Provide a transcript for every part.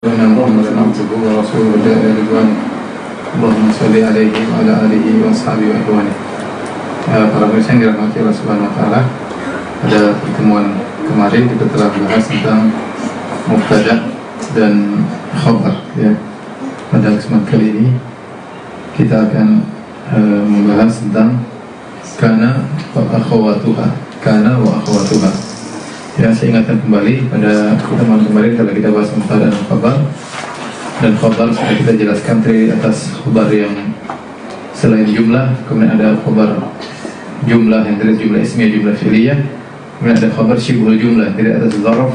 Muhammad abduhu wa rasuluhu ridwan. Allahumma sholli alaihi wa ala alihi wa ashabihi wa ikhwani. Para pemirsa yang dirahmati Allah Subhanahu wa taala, pada pertemuan kemarin kita telah membahas tentang mubtada dan khabar ya. Pada kesempatan kali ini kita akan membahas tentang kana wa akhawatuha. Ya, saya ingatkan kembali pada pertemuan kemarin kalau kita bahas mubtada dan khabar. Dan khabar sudah kita jelaskan tadi atas khabar yang selain jumlah, kemudian ada khabar jumlah yang dari jumlah ismiyah, jumlah fi'liyah, kemudian ada khabar syibhul jumlah dari atas zarf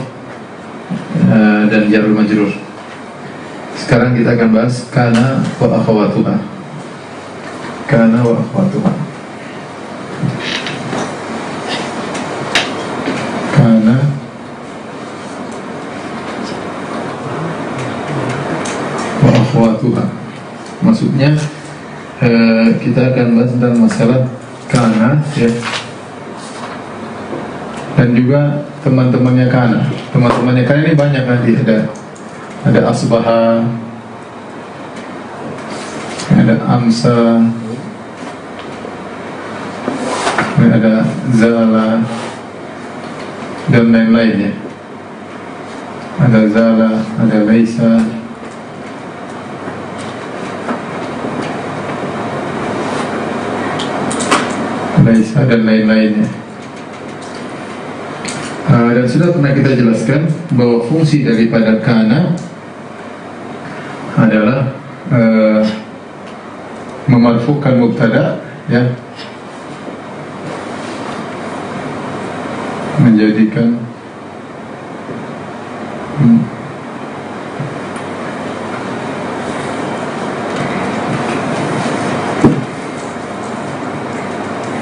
dan jarul majrur. Sekarang kita akan bahas kana wa akhawatuha. Kana wa akhawatuha. Kana wa akhawatuha. Maksudnya kita akan bahas tentang masalah kana ya. Dan juga teman-temannya kana. Teman-temannya kana ini banyak nanti, ada asbaha, ada amsa, ada zala dan lain-lain ya. Ada zala, ada laisa, dan lain-lainnya. Dan sudah pernah kita jelaskan bahwa fungsi daripada kana adalah memarfukan mubtada ya, menjadikan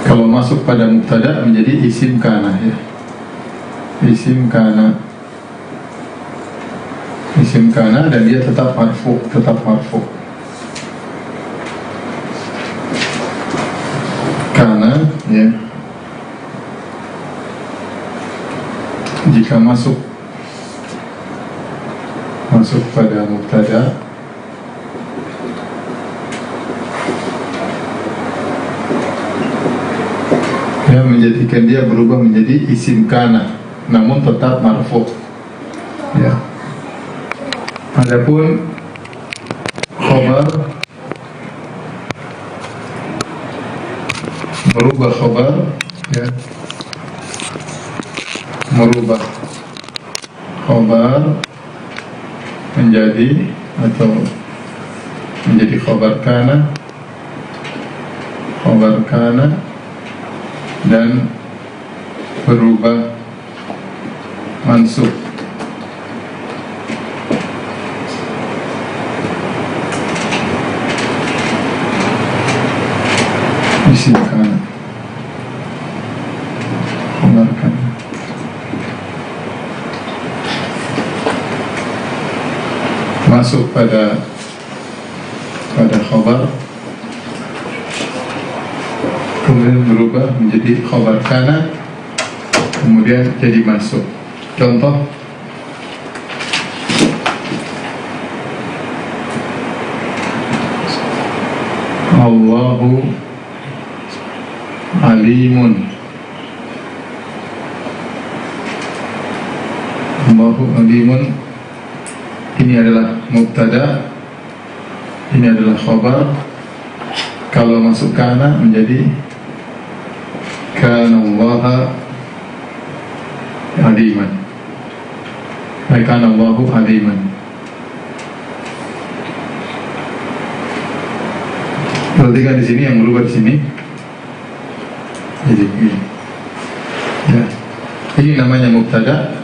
kalau masuk pada mubtada menjadi isim kana ya. Isim kana dan dia tetap marfu, kana ya. Jika masuk pada mubtada yang menjadikan dia berubah menjadi isim kana, namun tetap marfu ya. Adapun khabar merubah khabar ya, merubah khabar menjadi khabar kana dan berubah mansub isim kana, khabar kana. Masuk pada khabar kemudian berubah menjadi khabar kana, kemudian jadi mansub. Contoh Allahu alimun. Allahu alimun ini adalah mubtada, ini adalah khabar. Kalau masuk kana menjadi kana Allaha aliman. Kana Allahu aliman. Perhatikan di sini yang berubah di sini. Jadi ini. Ya. Ini namanya mubtada.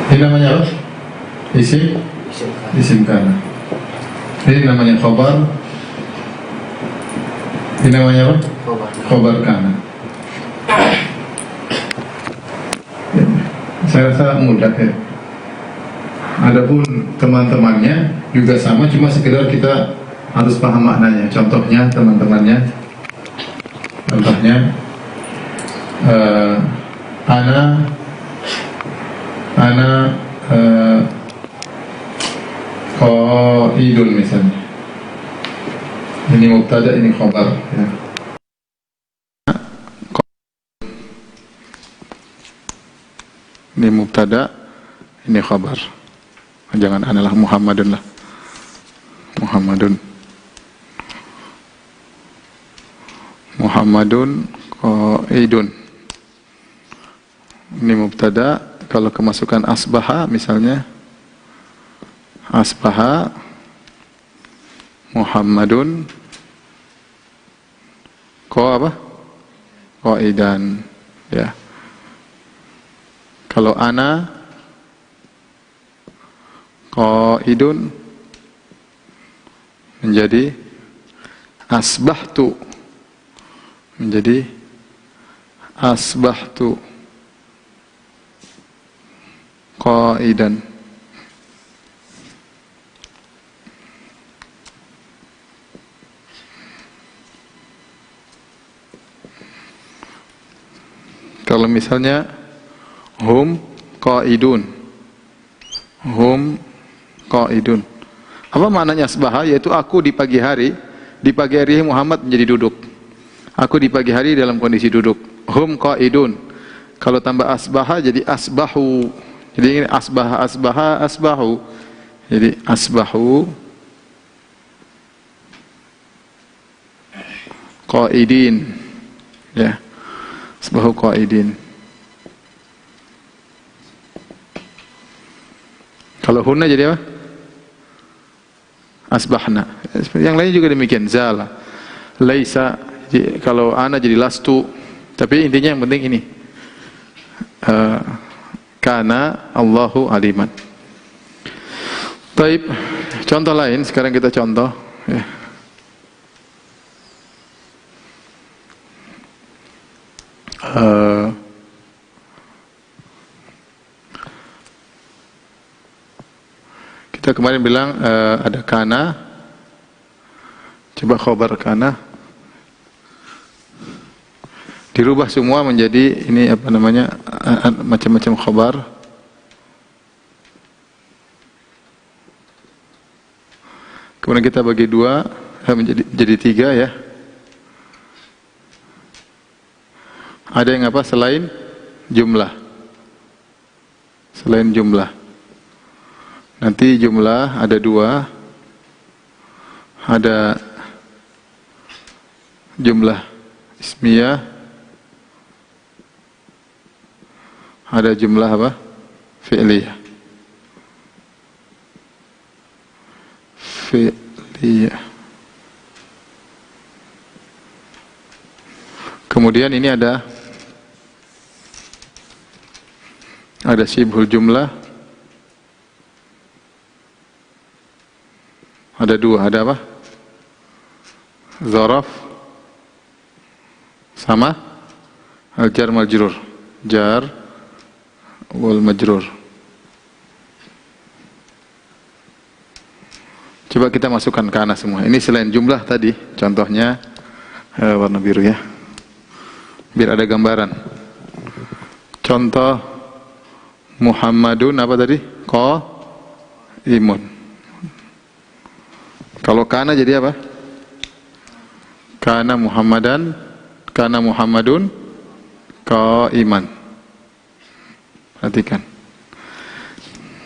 Ini namanya apa? Isim kana. Ini namanya khabar. Ini namanya apa? Khabar kana. Saya rasa mudah ya. Adapun teman-temannya juga sama, cuma sekedar kita harus paham maknanya. Contohnya teman-temannya, contohnya ana Ana qaidun misalnya. Ini mubtada, ini khabar ya. Ini mubtada, ini khabar. Jangan analah Muhammadun lah. Muhammadun qaidun. Ini mubtada. Kalau kemasukan asbaha misalnya, asbaha Muhammadun qaidan ya. Kalau ana qaidun menjadi asbahtu, qaidan. Kalau misalnya hum qaidun. Apa maknanya asbaha? Yaitu aku di pagi hari Muhammad menjadi duduk. Aku di pagi hari dalam kondisi duduk. Hum qaidun. Kalau tambah asbaha jadi asbahu. Jadi ini asbahu. Jadi asbahu qaidin. Ya. Asbahu qaidin. Kalau hunna jadi apa? Asbahna. Yang lain juga demikian. Zala, laisa. Kalau ana jadi lastu. Tapi intinya yang penting ini. Kana Allahu aliman. Taib. Contoh lain. Sekarang kita contoh. Ya. Kita kemarin bilang ada kana. Coba khabar kana dirubah semua menjadi ini apa namanya, macam-macam khabar. Kemudian kita bagi dua menjadi tiga ya. Ada yang apa selain jumlah? Selain jumlah. Nanti jumlah ada dua. Ada jumlah ismiyah. Ada jumlah apa? Fi'liyah. Kemudian ini ada syibhul jumlah. Ada dua, ada apa? Zaraf sama al-jar majrur. Jar wal majrur. Coba kita masukkan kana semua. Ini selain jumlah tadi, contohnya warna biru ya. Biar ada gambaran. Contoh Muhammadun apa tadi? Qaimun. Kalau kana jadi apa? Kana Muhammadun qaiman. Perhatikan.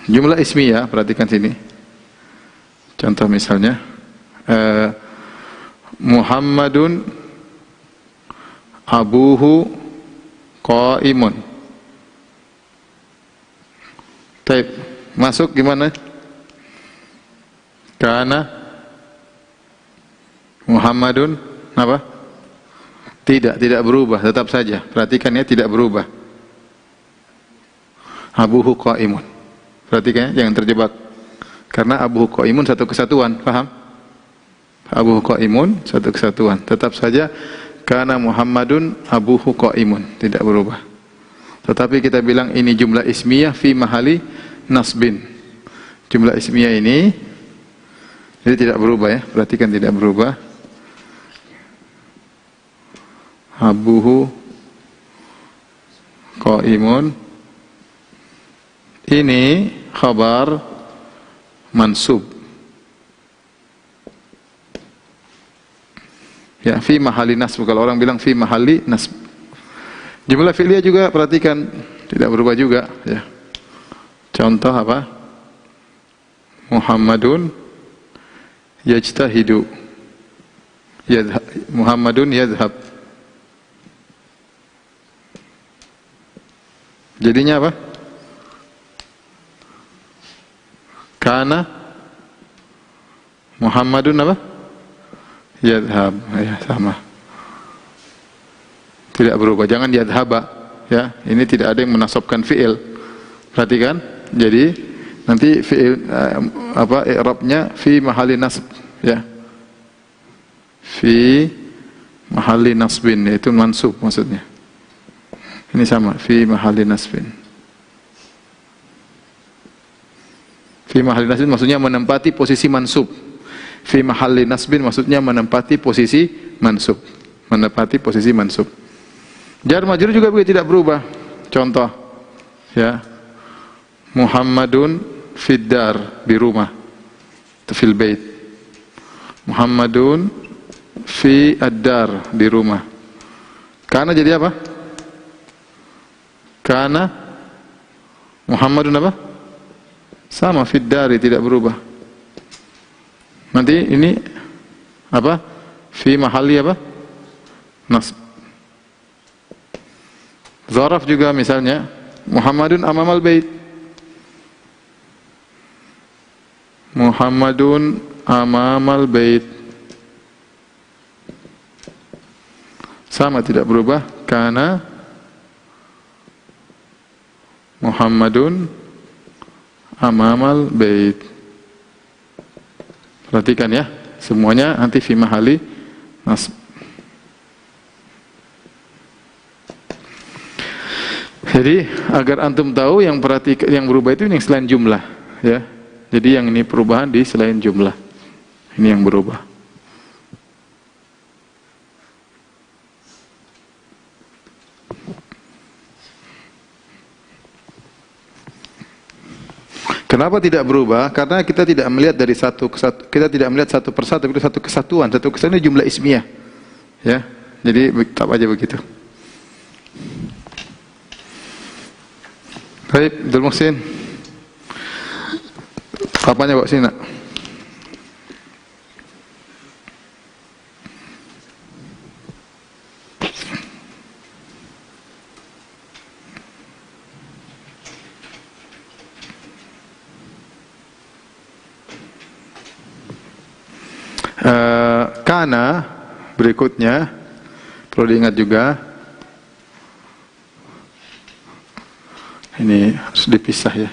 Jumlah ismiyah, perhatikan sini. Contoh misalnya Muhammadun abuhu qaimun. Taib. Masuk gimana? Kana Muhammadun apa? Tidak berubah, tetap saja. Perhatikan ya, tidak berubah. Abuhu qaimun. Perhatikan ya, jangan terjebak. Karena abuhu qaimun satu kesatuan, paham? Abuhu qaimun satu kesatuan. Tetap saja kana Muhammadun abuhu qaimun, tidak berubah. Tetapi kita bilang ini jumlah ismiyah fi mahali nasbin. Jumlah ismiyah ini jadi tidak berubah ya. Perhatikan tidak berubah. Abuhu qaimun Ini khabar mansub. Ya, fi mahalli nasb. Kalau orang bilang fi mahalli nasb. Jumlah fi'liyah juga perhatikan tidak berubah juga, ya. Contoh apa? Muhammadun yajtahidu. Muhammadun yadhhab. Jadinya apa? Kana Muhammadun apa? Yadhhab. Ya, sama. Tidak berubah. Jangan yadhhaba, ya. Ini tidak ada yang menasabkan fi'il. Perhatikan. Jadi nanti fi'il i'rabnya fi mahalli nasb, ya. Fi mahalli nasbin, yaitu mansub maksudnya. Ini sama, fi mahalli nasbin. Fi mahalli nasbin maksudnya menempati posisi mansub. Fi mahalli nasbin maksudnya menempati posisi mansub. Menempati posisi mansub. Jar majrur juga begitu, tidak berubah. Contoh, ya. Muhammadun fid dar, di rumah. Fil bait. Muhammadun fi ad-dar, di rumah. Kana jadi apa? Kana Muhammadun apa? Sama, fid dari, tidak berubah. Nanti ini apa? Fi mahalli apa? Nasb. Zaraf juga misalnya Muhammadun amamal bait. Muhammadun amamal bait. Sama, tidak berubah. Karena Muhammadun amamal bait. Perhatikan ya, semuanya nanti fi mahalli nasb. Jadi agar antum tahu yang berubah itu yang selain jumlah, ya. Jadi yang ini perubahan di selain jumlah. Ini yang berubah. Kenapa tidak berubah? Karena kita tidak melihat dari kita tidak melihat satu persatu, itu satu kesatuan. Satu kesatuan ini jumlah ismiyah, ya. Jadi tetap aja begitu. Baik, Abdul Muhsin. Apanya Pak sini nak? Kana berikutnya perlu diingat juga. Ini harus dipisah ya.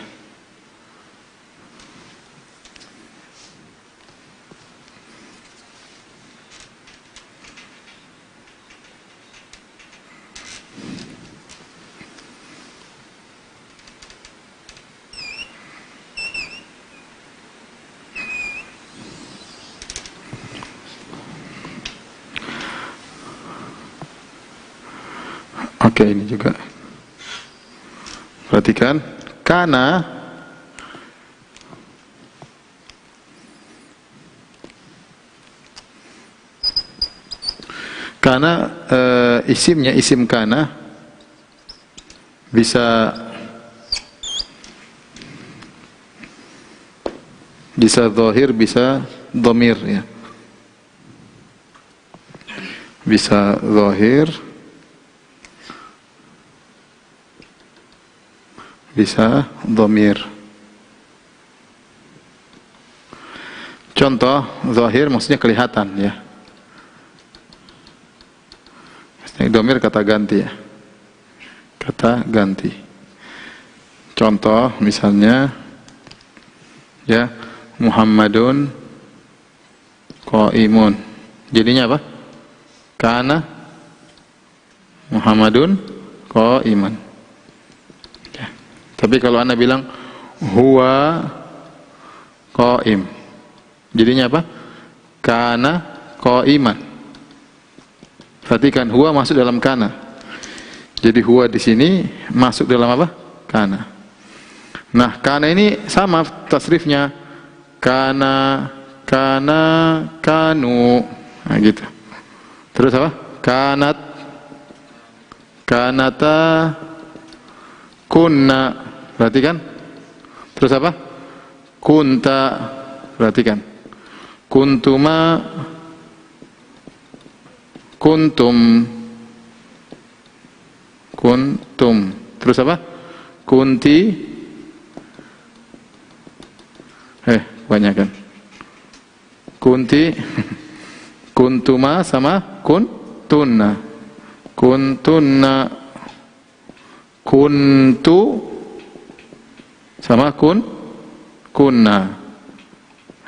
Oke, ini juga. Perhatikan, karena isimnya isim kana bisa zahir, bisa dhamir ya. Bisa zahir, bisa dhamir. Contoh zahir maksudnya kelihatan ya. Dhamir kata ganti ya. Kata ganti. Contoh misalnya ya, Muhammadun qaimun. Jadinya apa? Kana Muhammadun qaiman. Ya. Tapi kalau Anda bilang huwa qaim, jadinya apa? Kana qaiman. Perhatikan, huwa masuk dalam kana. Jadi huwa di sini masuk dalam apa? Kana. Nah, kana ini sama tasrifnya. Kana, kana, kanu. Nah, gitu. Terus apa? Kanat, kanata, kunna. Perhatikan. Terus apa? Kunta. Perhatikan. Kuntuma, kuntum, kuntum. Terus apa? Kunti. Banyak kan? Kunti, kuntuma sama kuntunna. Kuntunna, kuntu sama kunna.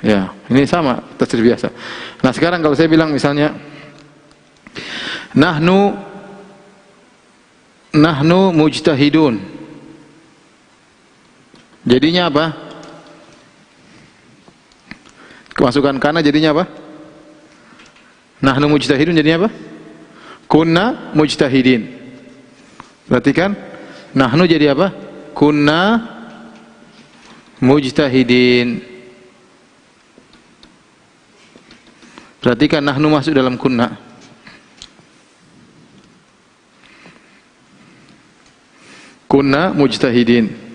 Ya, ini sama tasrif biasa. Nah, sekarang kalau saya bilang misalnya nahnu mujtahidun. Jadinya apa? Kemasukan kana jadinya apa? Nahnu mujtahidun jadinya apa? Kunna mujtahidin. Perhatikan, nahnu jadi apa? Kunna mujtahidin. Perhatikan, nahnu masuk dalam kunna. Kunna mujtahidin.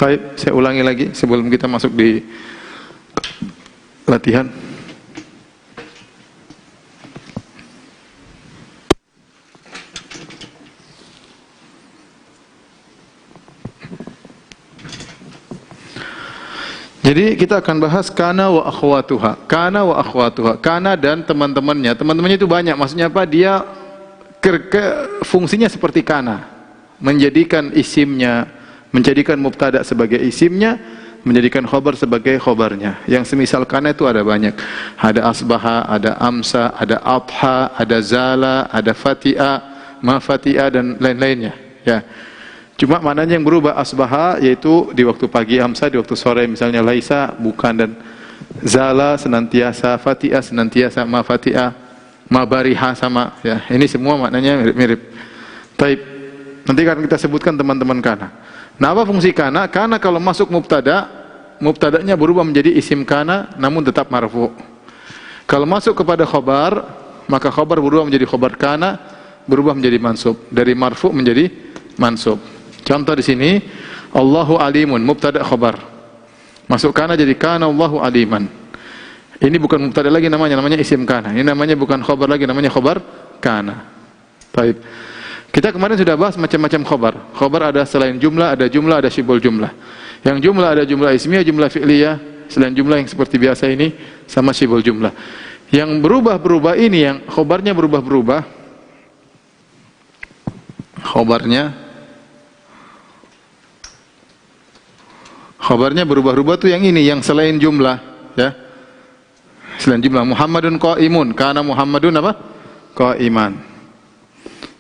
Baik, saya ulangi lagi sebelum kita masuk di latihan. Jadi kita akan bahas kana wa akhwatuha. Kana wa akhwatuha. Kana dan teman-temannya. Teman-temannya itu banyak. Maksudnya apa? Dia fungsinya seperti kana. Menjadikan isimnya, menjadikan mubtada sebagai isimnya, menjadikan khobar sebagai khobarnya. Yang semisal kana itu ada banyak. Ada asbaha, ada amsa, ada adha, ada zala, ada fati'a, ma fati'a dan lain-lainnya. Ya. Cuma maknanya yang berubah. Asbaha yaitu di waktu pagi, amsa di waktu sore, misalnya laisa bukan, dan zala senantiasa, fati'a senantiasa, ma fati'a, ma bariha sama. Ya, ini semua maknanya mirip-mirip. Taib. Nanti akan kita sebutkan teman-teman kana. Nah, apa fungsi kana? Kana kalau masuk mubtada, mubtadanya berubah menjadi isim kana namun tetap marfu. Kalau masuk kepada khobar, maka khobar berubah menjadi khobar kana, berubah menjadi mansub. Dari marfu menjadi mansub. Contoh di sini, Allahu alimun, mubtada khobar. Masuk kana jadi kana Allahu aliman. Ini bukan mubtada lagi namanya isim kana. Ini namanya bukan khobar lagi, namanya khobar kana. Baik. Kita kemarin sudah bahas macam-macam khobar. Khobar ada selain jumlah, ada syibul jumlah. Yang jumlah ada jumlah ismiyah, jumlah fi'liyah. Selain jumlah yang seperti biasa ini, sama syibul jumlah. Yang berubah-berubah ini, yang khobarnya berubah-berubah. Khobarnya berubah-ubah tuh yang ini, yang selain jumlah. Ya. Selain jumlah. Muhammadun qa'imun. Kana Muhammadun apa? Qa'iman.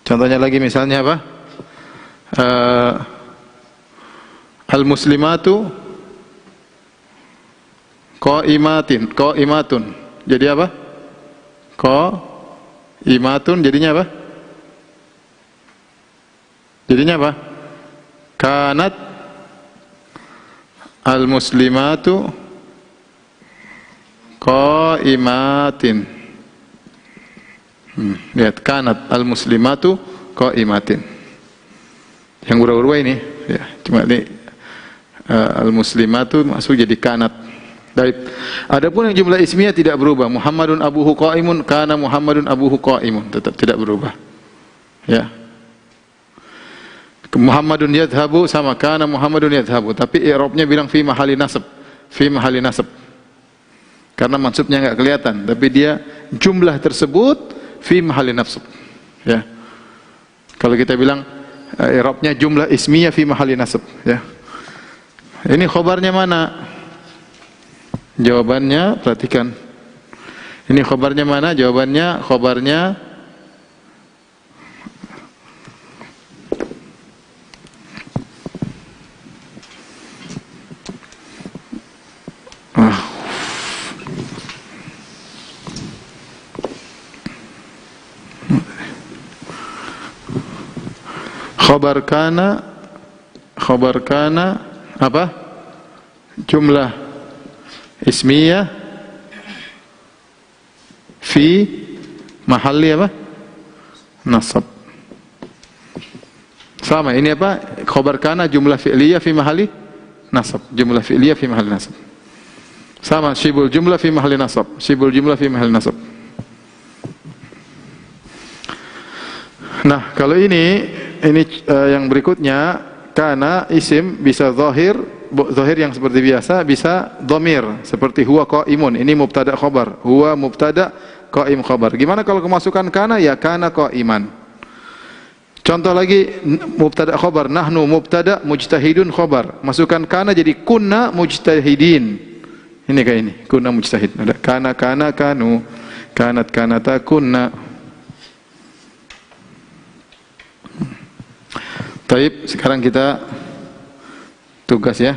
Contohnya lagi misalnya apa? Al-muslimatu qa'imatun. Jadi apa? Qa'imatun jadinya apa? Jadinya apa? Kanat al-muslimatu qa'imatin. Lihat, kanat al-muslimatu qa'imatin. Yang berubah-ubah ini, ya, cuma ini al-muslimatu masuk jadi kanat. Baik. Adapun yang jumlah ismiyah tidak berubah. Muhammadun abuhu qa'imun, kana Muhammadun abuhu qa'imun, tetap tidak berubah. Ya. Muhammadun yadhabu sama kana Muhammadun yadhabu, tapi i'rabnya bilang fi mahalli nasab. Fi mahalli nasab. Karena mansubnya enggak kelihatan, tapi dia jumlah tersebut fi mahalli nasab. Ya. Kalau kita bilang i'rabnya jumlah ismiyah fi mahalli nasab, ya. Ini khobarnya mana? Jawabannya perhatikan. Ini khobarnya mana? Jawabannya khobarnya Khabar kana apa? Jumlah ismiyah fi mahalli apa? Nasab. Sama, ini apa? Khabar kana jumlah fi'liyah fi mahalli nasab. Jumlah fi'liyah fi mahalli nasab. Sama, syibul jumlah fi mahalli nasab. Syibul jumlah fi mahalli nasab. Nah, kalau ini yang berikutnya, kana isim bisa zahir yang seperti biasa, bisa dhamir seperti huwa qaimun. Ini mubtada khabar. Huwa mubtada, qaim khabar. Gimana kalau kemasukan kana? Ya kana qaiman. Contoh lagi mubtada khabar, nahnu mubtada, mujtahidun khabar. Masukkan kana jadi kunna mujtahidin. Ini kayak ini, kunna mujtahid. Ada kana kanu, kanat kanata kunna. Taib, sekarang kita tugas ya.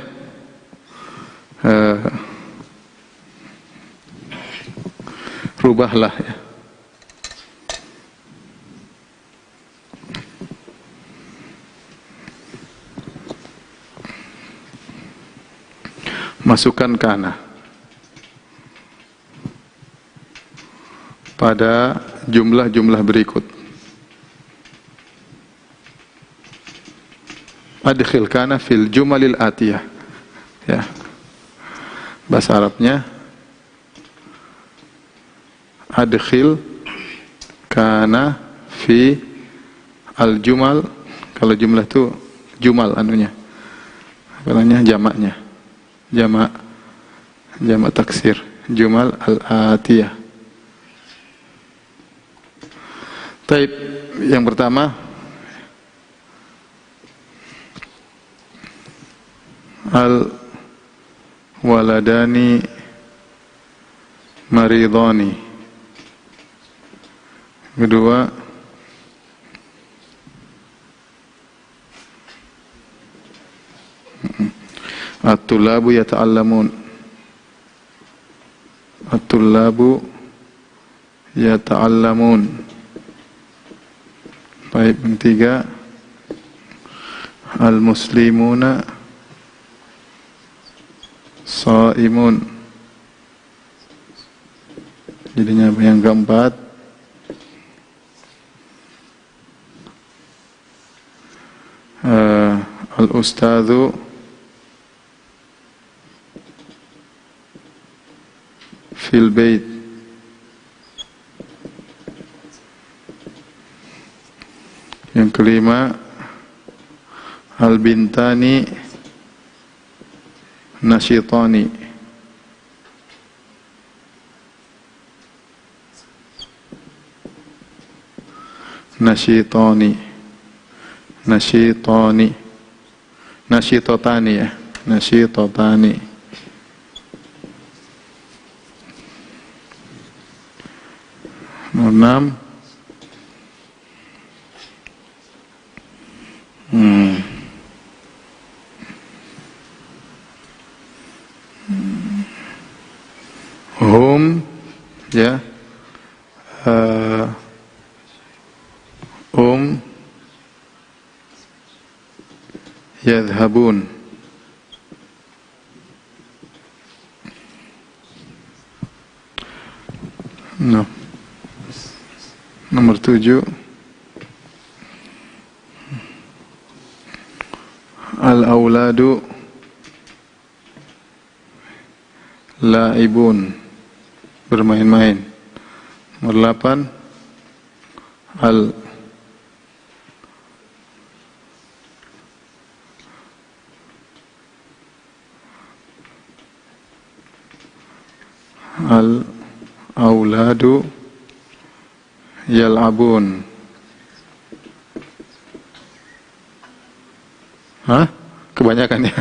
Rubahlah ya. Masukkan kana pada jumlah-jumlah berikut. Adkhil kana fil jumalil atiyah. Ya. Bahasa Arabnya adkhil kana fi al-jumal. Kalau jumlah itu jumal anunya. Apa namanya? Jamaknya. Jamak taksir. Jumal al-atiyah. Taib, yang pertama al-waladani maridhani. Kedua, at-tullabu yata'allamun. At-tullabu yata'allamun. Baik, yang ketiga, al-muslimuna shaimun. Jadinya yang keempat, al-ustadzu fil bait. Yang kelima, al-bintani nasyitani. Nasyitani. Nasyitani. Nasyitatani ya. Nasyitatani. Nomor 6. Hum ya. Yadhhabun. No. Nomor 7. Al-auladu laibun, bermain-main. Nomor 8, al-auladu yal'abun. Hah? Kebanyakan ya.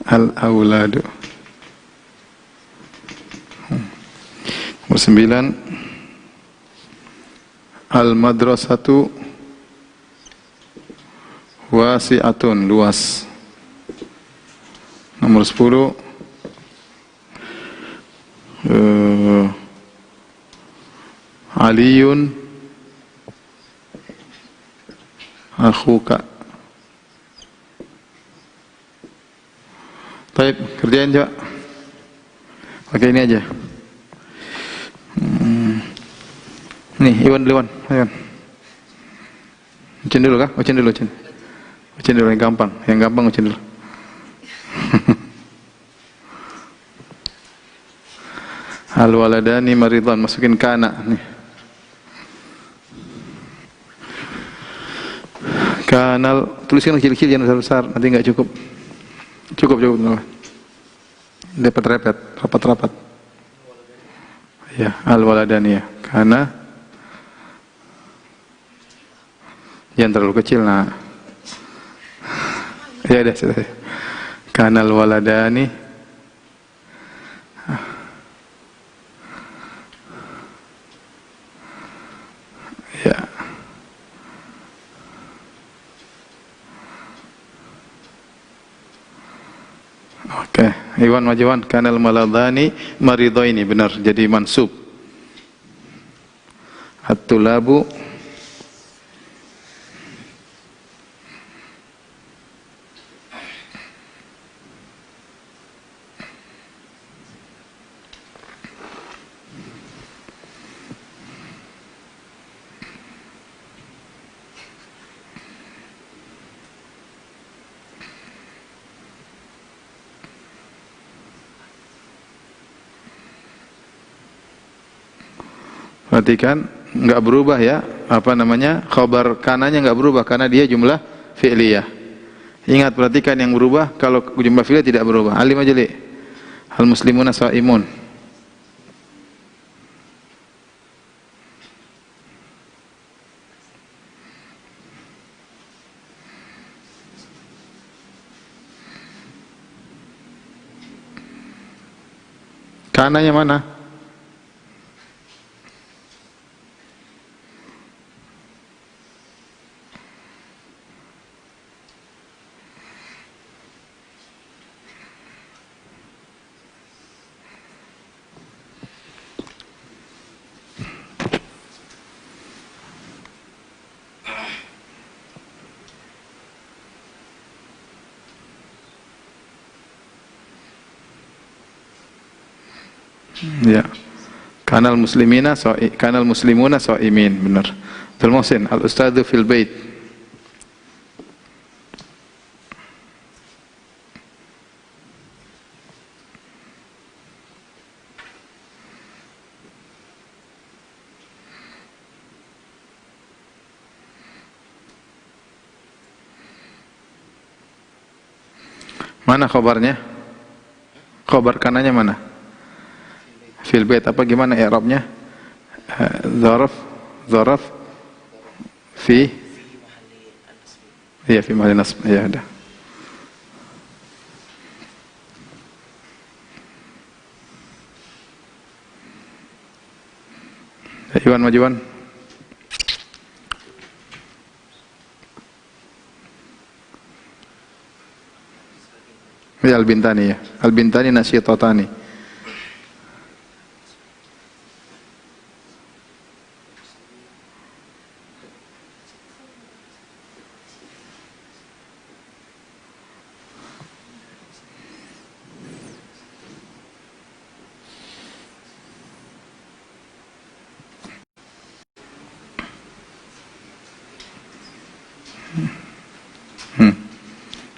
Al-auladu. Nomor 9, al-madrasatu wasi'atun, luas. Nomor 10, Aliyun akhuka. Baik, kerjain coba. Oke, ini aja. Nih, Iwan. Ucin dulu kah? Ucin dulu. Ucin dulu yang gampang ucin dulu. Al waladani maridhan, masukin kana nih. Kanal, tuliskan kecil-kecil jangan besar-besar, nanti enggak cukup. Cukup. Dapat rapat. Ya, al waladani ya. Karena jangan terlalu kecil nah. Ya udah selesai. Kanal waladani ya. Oke, Iwan Majiwan, kanal maladani maridaini, benar, jadi mansub. At-tulabu perhatikan, enggak berubah ya, khabar kananya enggak berubah karena dia jumlah fi'liyah. Ingat, perhatikan yang berubah kalau jumlah fi'liyah tidak berubah. Alim aja li. Al muslimuna shaimun. Kananya mana? Ya. Kanal muslimuna shaimin, benar. Abdul Muhsin, al ustadzu fil bait. Mana khabarnya? Khabar kananya mana? Fil bait, apa gimana i'rabnya? Zaraf fi ya, fi mahalli nasb. Ya udah. Iwan Majiwan. Ya, Al-Bintani ya. Al-Bintani nasyitatani.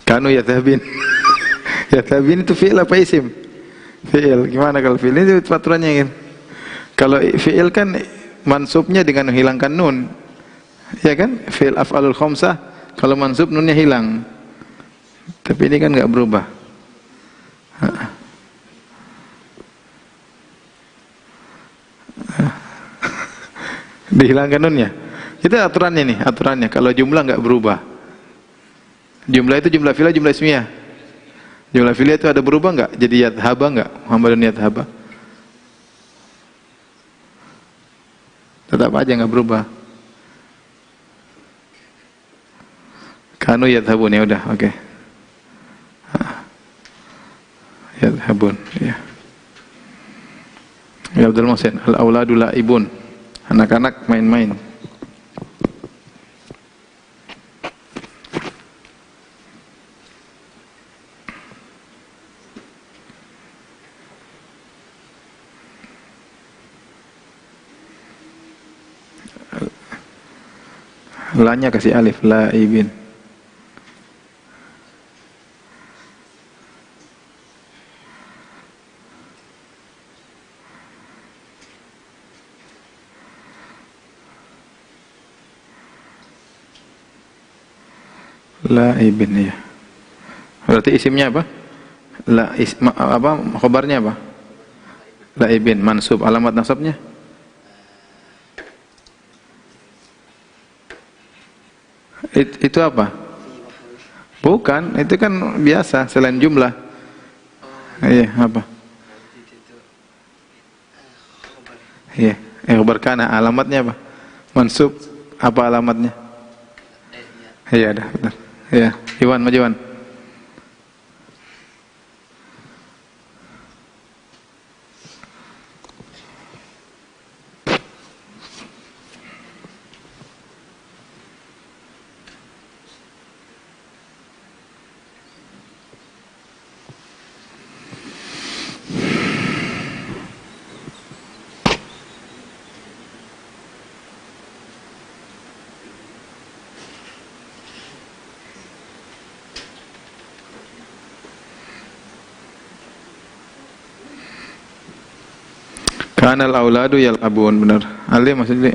Kanu yadhabin. Yadhabin itu fi'il apa isim? Fi'il. Gimana kalau fi'il? Ini peraturannya kan. Kalau fi'il kan mansubnya dengan menghilangkan nun. Ya kan? Fi'il af'alul khamsah, kalau mansub nunnya hilang. Tapi ini kan enggak berubah. Dihilangkan nunnya. Itu aturannya nih, aturannya. Kalau jumlah enggak berubah. Jumlah itu jumlah fi'il, jumlah ismiyah. Jumlah fi'il itu ada berubah enggak? Jadi yadhaba enggak? Muhammadun yadhaba. Tetap aja enggak berubah. Kanu yadhabun, ya udah, oke. Yadhabun, ya. Ya Abdul Muhsin, al-auladu la'ibun. Anak-anak main-main. La-nya kasih alif, laibin. Laibin, ya. Berarti isimnya apa? Apa khobarnya apa? Laibin, mansub. Alamat nasabnya? Itu apa? Bukan, itu kan biasa selain jumlah. Iya, apa? Iya, khobar kana. Alamatnya apa? Mansub. Apa alamatnya? Iya, dah, benar. Iya, Iwan, maju Iwan. Kanal auladu yal'abun, benar. Ali maksudnya.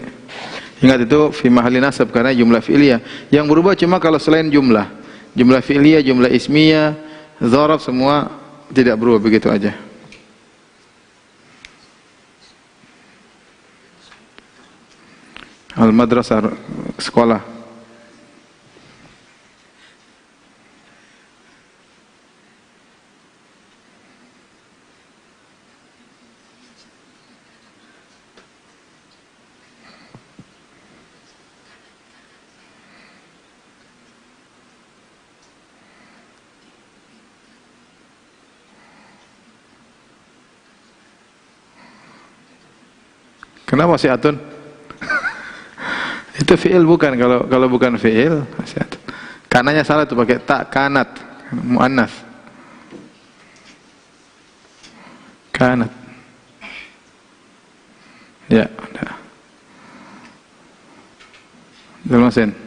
Ingat itu fi mahalli nasab karena jumlah fi'liyah. Yang berubah cuma kalau selain jumlah. Jumlah fi'liyah, jumlah ismiyah, dzaraf semua tidak berubah, begitu aja. Al-madrasah, sekolah. Kenapa si Atun? Itu fi'il bukan, kalau bukan fi'il si Atun. Kananya salah tuh pakai tak kanat, muannas. Kanat. Ya, udah. Dalmasen.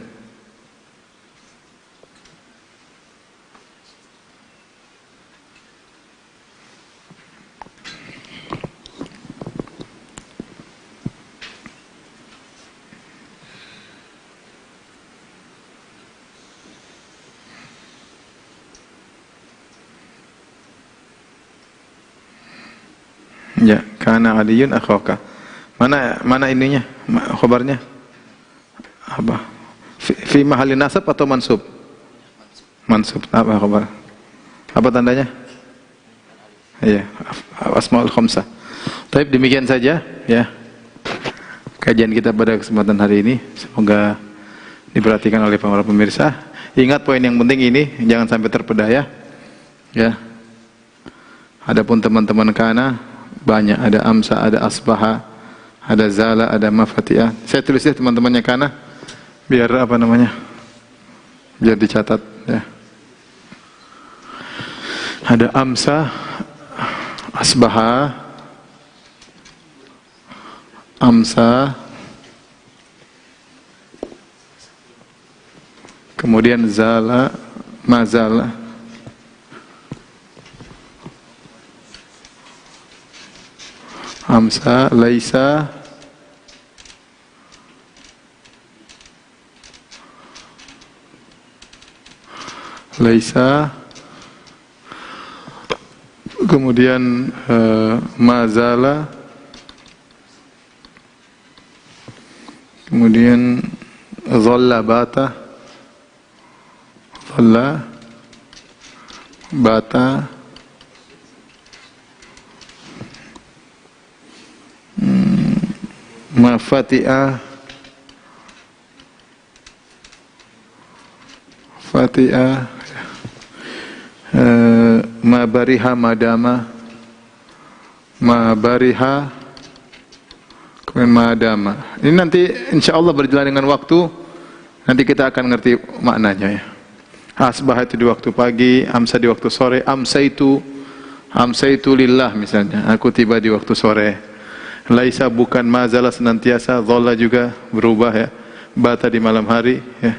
Ya, kana aliyun akhaka. Mana ininya? Khabarnya? Apa? Fi mahalli nasab atau mansub? Mansub. Apa khabar? Apa tandanya? Iya, asmaul khamsah. Baik, demikian saja ya. Kajian kita pada kesempatan hari ini, semoga diperhatikan oleh para pemirsa. Ingat poin yang penting ini, jangan sampai terpedaya. Ya. Adapun teman-teman kana banyak, ada amsa, ada asbaha, ada zala, ada mafatiah. Saya tulis ya teman-temannya kana, biar apa namanya, biar dicatat ya. Ada amsa, asbaha, amsa, kemudian zala, mazala, amsa, laisa, laisa, kemudian mazala, kemudian dhalla bata, dhalla bata, mafati'ah, fati'ah, mabariha madama, mabariha, kemudian madama. Ini nanti insya Allah berjalan dengan waktu, nanti kita akan ngerti maknanya ya. Asbah itu di waktu pagi, amsa di waktu sore, amsaitu lillah misalnya, aku tiba di waktu sore. Laisa bukan, mazala senantiasa, dhalla juga berubah ya. bata di malam hari, ya.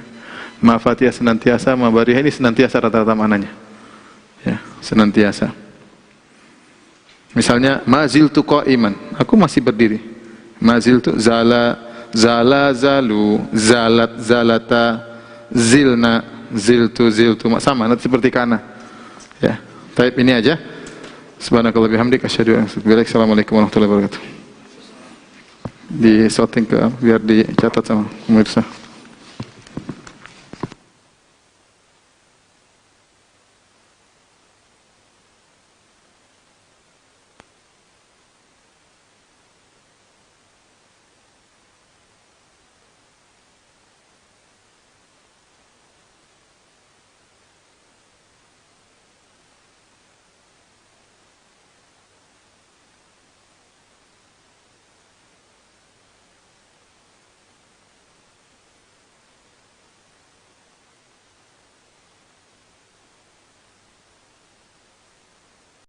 Ma Fatihah senantiasa, ma barihah ini senantiasa rata-rata maknanya. Ya, senantiasa. Misalnya ma ziltu qa'iman, aku masih berdiri. Ma ziltu zala zalu, zalat zalata, zilna ziltu sama nanti seperti kana. Ya. Taib ini aja. Subhanakallah bihamdik asyhadu an la ilaha illa anta assalamualaikum warahmatullahi wabarakatuh. Di shooting ke biar dicatat sama pemirsa.